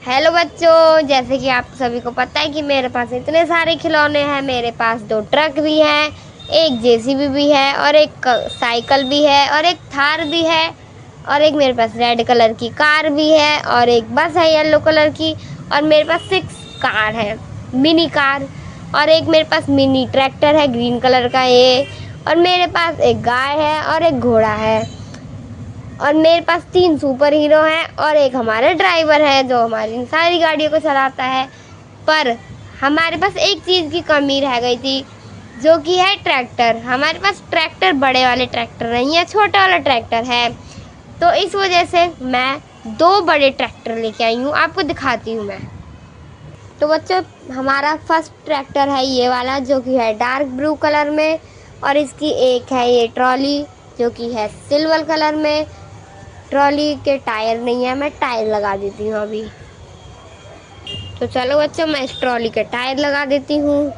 Hello बच्चों, जैसे कि आप सभी को पता है कि मेरे पास इतने सारे खिलौने हैं। मेरे पास 2 ट्रक भी हैं, एक जेसीबी भी है और एक साइकिल भी है और एक थार भी है और एक मेरे पास रेड कलर की कार भी है और एक बस है येलो कलर की और मेरे पास 6 कार है, मिनी कार। और एक मेरे पास मिनी ट्रैक्टर है ग्रीन कलर का ये। और मेरे पास एक गाय है और एक घोड़ा है। और मेरे पास 3 सुपर हीरो हैं और एक हमारा ड्राइवर है जो हमारी सारी गाड़ियों को चलाता है। पर हमारे पास एक चीज़ की कमी रह गई थी, जो कि है ट्रैक्टर। हमारे पास ट्रैक्टर बड़े वाले ट्रैक्टर नहीं है, छोटा वाला ट्रैक्टर है। तो इस वजह से मैं 2 बड़े ट्रैक्टर लेके आई हूँ, आपको दिखाती हूँ मैं। तो बच्चों, हमारा फर्स्ट ट्रैक्टर है ये वाला, जो कि है डार्क ब्लू कलर में। और इसकी एक है ये ट्रॉली, जो कि है सिल्वर कलर में। ट्रॉली के टायर नहीं है, मैं टायर लगा देती हूँ अभी। तो चलो बच्चों, मैं इस ट्रॉली के टायर लगा देती हूँ।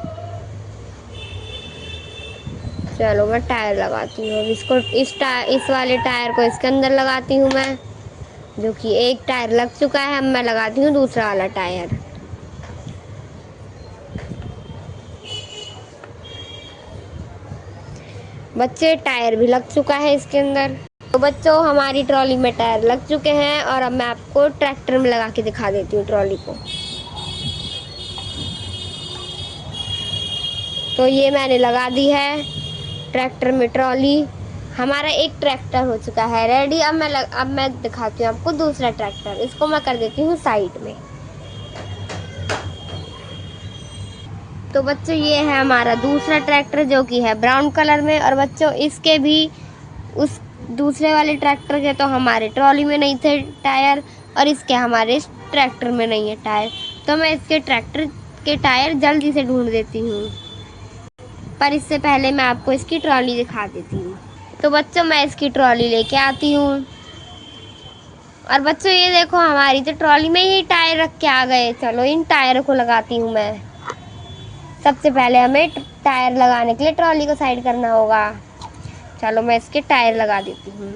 चलो मैं टायर लगाती हूँ अब इसको। इस वाले टायर को इसके अंदर लगाती हूँ मैं, जो कि एक टायर लग चुका है। अब मैं लगाती हूँ दूसरा वाला टायर। बच्चे, टायर भी लग चुका है इसके अंदर। तो बच्चों, हमारी ट्रॉली में टायर लग चुके हैं और अब मैं आपको ट्रैक्टर में लगा के दिखा देती हूँ ट्रॉली को। तो ये मैंने लगा दी है ट्रैक्टर में ट्रॉली। हमारा एक ट्रैक्टर हो चुका है रेडी। अब मैं दिखाती हूँ आपको दूसरा ट्रैक्टर। इसको मैं कर देती हूँ साइड में। तो बच्चों, ये है हमारा दूसरा ट्रैक्टर, जो कि है ब्राउन कलर में। और बच्चों, इसके भी उस दूसरे वाले ट्रैक्टर के तो हमारे ट्रॉली में नहीं थे टायर, और इसके हमारे इस ट्रैक्टर में नहीं है टायर। तो मैं इसके ट्रैक्टर के टायर जल्दी से ढूंढ देती हूँ, पर इससे पहले मैं आपको इसकी ट्रॉली दिखा देती हूँ। तो बच्चों, मैं इसकी ट्रॉली लेके आती हूँ। और बच्चों, ये देखो, हमारी तो ट्रॉली में ही टायर रख के आ गए। चलो इन टायरों को लगाती हूँ मैं। सबसे पहले हमें टायर लगाने के लिए ट्रॉली को साइड करना होगा। चलो मैं इसके टायर लगा देती हूँ।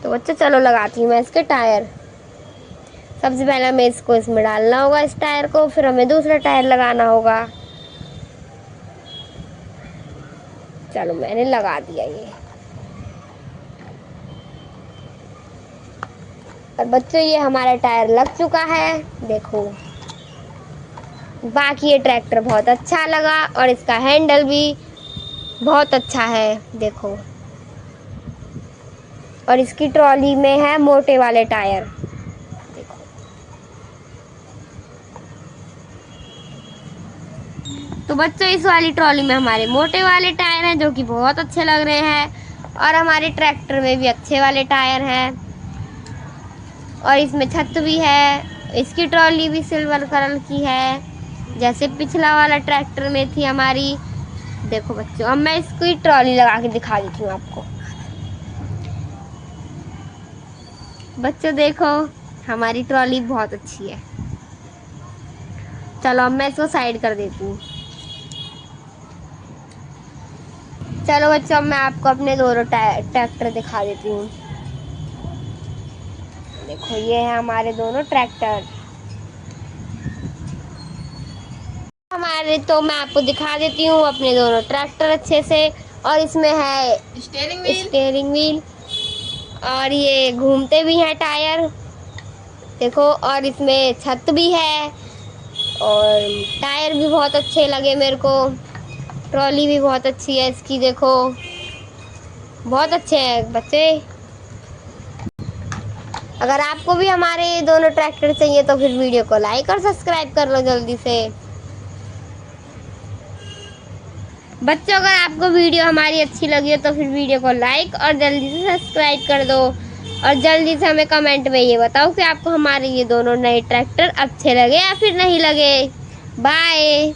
तो बच्चों, चलो लगाती हूँ मैं इसके टायर। सबसे पहले हमें इसको इसमें डालना होगा, इस टायर को, फिर हमें दूसरा टायर लगाना होगा। चलो मैंने लगा दिया ये। और बच्चों, ये हमारा टायर लग चुका है, देखो। बाकी ये ट्रैक्टर बहुत अच्छा लगा और इसका हैंडल भी बहुत अच्छा है, देखो। और इसकी ट्रॉली में है मोटे वाले टायर, देखो। तो बच्चों, इस वाली ट्रॉली में हमारे मोटे वाले टायर हैं, जो कि बहुत अच्छे लग रहे हैं। और हमारे ट्रैक्टर में भी अच्छे वाले टायर हैं। और इसमें छत भी है। इसकी ट्रॉली भी सिल्वर कलर की है, जैसे पिछला वाला ट्रैक्टर में थी हमारी। देखो बच्चों, अब मैं इसकी ट्रॉली लगा के दिखा देती हूँ आपको। बच्चों देखो, हमारी ट्रॉली बहुत अच्छी है। चलो अब मैं इसको साइड कर देती हूँ। चलो बच्चों, अब मैं आपको अपने दोनों ट्रैक्टर दिखा देती हूँ। देखो, ये है हमारे दोनों ट्रैक्टर। तो मैं आपको दिखा देती हूँ अपने दोनों ट्रैक्टर अच्छे से। और इसमें है स्टीयरिंग व्हील और ये घूमते भी हैं टायर, देखो। और इसमें छत भी है और टायर भी बहुत अच्छे लगे मेरे को। ट्रॉली भी बहुत अच्छी है इसकी, देखो, बहुत अच्छे हैं बच्चे। अगर आपको भी हमारे ये दोनों ट्रैक्टर चाहिए तो फिर वीडियो को लाइक और सब्सक्राइब कर लो जल्दी से। बच्चों, अगर आपको वीडियो हमारी अच्छी लगी हो तो फिर वीडियो को लाइक और जल्दी से सब्सक्राइब कर दो। और जल्दी से हमें कमेंट में ये बताओ कि आपको हमारे ये दोनों नए ट्रैक्टर अच्छे लगे या फिर नहीं लगे। बाय।